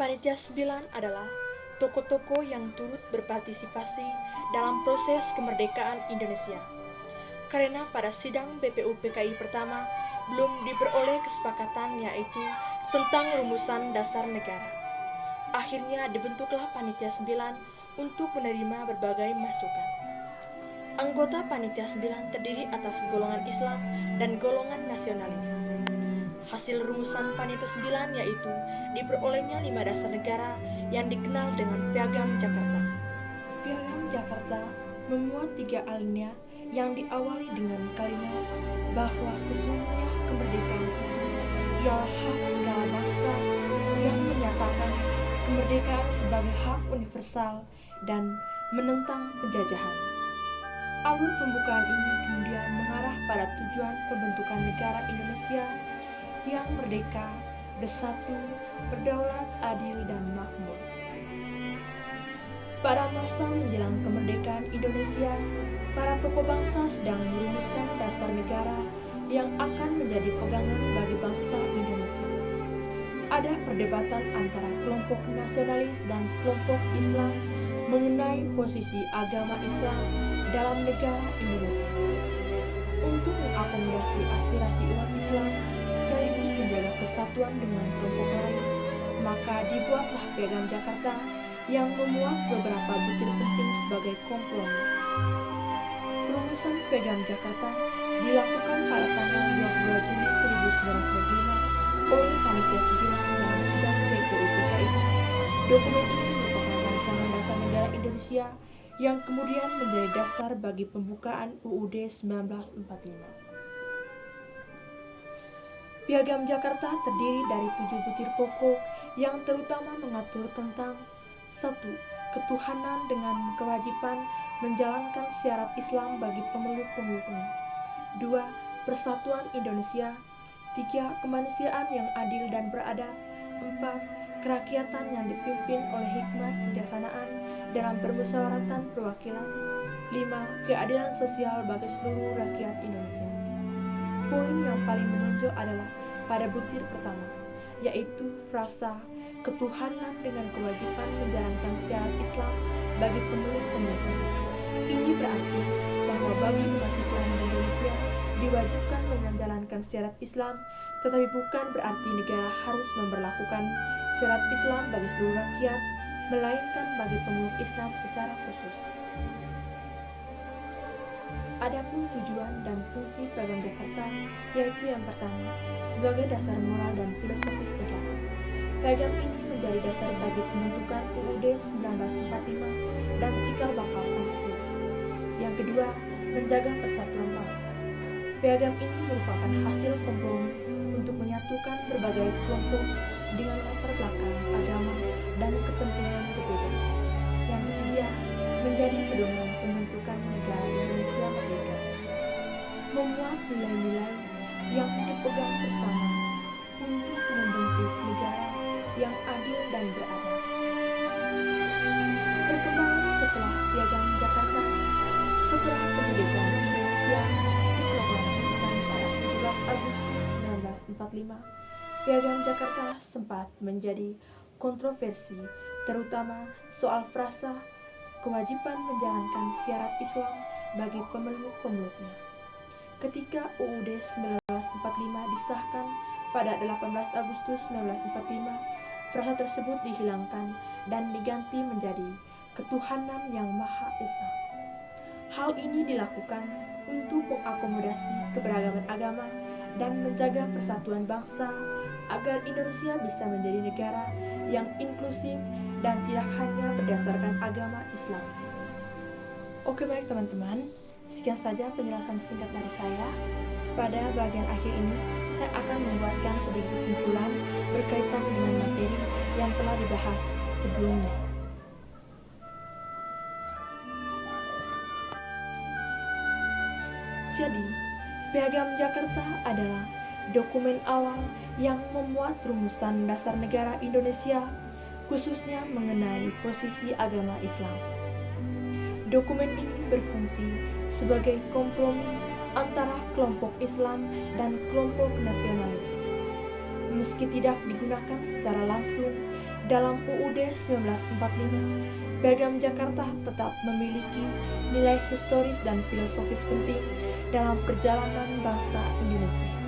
Panitia 9 adalah tokoh-tokoh yang turut berpartisipasi dalam proses kemerdekaan Indonesia. Karena pada sidang BPUPKI pertama belum diperoleh kesepakatan yaitu tentang rumusan dasar negara. Akhirnya dibentuklah Panitia 9 untuk menerima berbagai masukan. Anggota Panitia 9 terdiri atas golongan Islam dan golongan nasionalis. Hasil rumusan Panitia 9 yaitu diperolehnya 5 dasar negara yang dikenal dengan Piagam Jakarta. Piagam Jakarta memuat 3 alinea yang diawali dengan kalimat bahwa sesungguhnya kemerdekaan itu ialah hak segala bangsa yang menyatakan kemerdekaan sebagai hak universal dan menentang penjajahan. Alur pembukaan ini kemudian mengarah pada tujuan pembentukan negara Indonesia yang merdeka, bersatu, berdaulat, adil, dan makmur. Pada masa menjelang kemerdekaan Indonesia, para tokoh bangsa sedang merumuskan dasar negara yang akan menjadi pegangan bagi bangsa Indonesia. Ada perdebatan antara kelompok nasionalis dan kelompok Islam mengenai posisi agama Islam dalam negara Indonesia. Untuk mengakomodasi aspirasi umat Islam sekaligus menjaga persatuan dengan kelompok lain, maka dibuatlah Piagam Jakarta yang memuat beberapa butir penting sebagai kompromi. Rumusan Piagam Jakarta dilakukan pada tanggal 22 Juni 1945 oleh Panitia 9 dalam sidang BPUPKI. Dokumen ini merupakan rancangan dasar negara Indonesia yang kemudian menjadi dasar bagi pembukaan UUD 1945. Piagam Jakarta terdiri dari 7 butir pokok yang terutama mengatur tentang 1. Ketuhanan dengan kewajiban menjalankan syarat Islam bagi pemeluk-pemeluknya. 2. Persatuan Indonesia. 3. Kemanusiaan yang adil dan beradab. 4. Kerakyatan yang dipimpin oleh hikmat kebijaksanaan dalam permusyawaratan perwakilan. 5. Keadilan sosial bagi seluruh rakyat Indonesia. Poin yang paling menonjol adalah pada butir pertama, yaitu frasa ketuhanan dengan kewajiban menjalankan syarat Islam bagi pemeluk-pemeluknya. Ini berarti bahwa bagi umat Islam di Indonesia diwajibkan menjalankan syarat Islam, tetapi bukan berarti negara harus memberlakukan syarat Islam bagi seluruh rakyat, melainkan bagi pemeluk Islam secara khusus. Adapun tujuan dan fungsi Piagam Jakarta, yaitu yang pertama, sebagai dasar moral dan filosofis negara. Piagam ini menjadi dasar bagi pembentukan UUD 1945 dan cikal bakal Pancasila. Yang kedua, menjaga persatuan bangsa. Piagam ini merupakan hasil kompromi untuk menyatukan berbagai kelompok dengan latar belakang agama dan kepentingan berbeda. Yang ketiga, menjadi pedoman pembentukan negara Indonesia merdeka. Memuat nilai-nilai yang dipegang bersama untuk membentuk negara yang adil dan beradab. Perkembangan setelah Piagam Jakarta. Setelah kemerdekaan Indonesia diproklamasikan pada 17 Agustus 1945, Piagam Jakarta sempat menjadi kontroversi, terutama soal frasa kewajiban menjalankan syarat Islam bagi pemeluk-pemeluknya. Ketika UUD 1945 disahkan pada 18 Agustus 1945, frasa tersebut dihilangkan dan diganti menjadi ketuhanan yang Maha Esa. Hal ini dilakukan untuk mengakomodasi keberagaman agama dan menjaga persatuan bangsa agar Indonesia bisa menjadi negara yang inklusif dan tidak hanya berdasarkan agama Islam. Oke, baik teman-teman, sekian saja penjelasan singkat dari saya. Pada bagian akhir ini, saya akan membuatkan sedikit kesimpulan berkaitan dengan materi yang telah dibahas sebelumnya. Jadi, Piagam Jakarta adalah dokumen awal yang memuat rumusan dasar negara Indonesia, khususnya mengenai posisi agama Islam. Dokumen ini berfungsi sebagai kompromi antara kelompok Islam dan kelompok nasionalis. Meski tidak digunakan secara langsung, dalam UUD 1945, Piagam Jakarta tetap memiliki nilai historis dan filosofis penting dalam perjalanan bangsa Indonesia.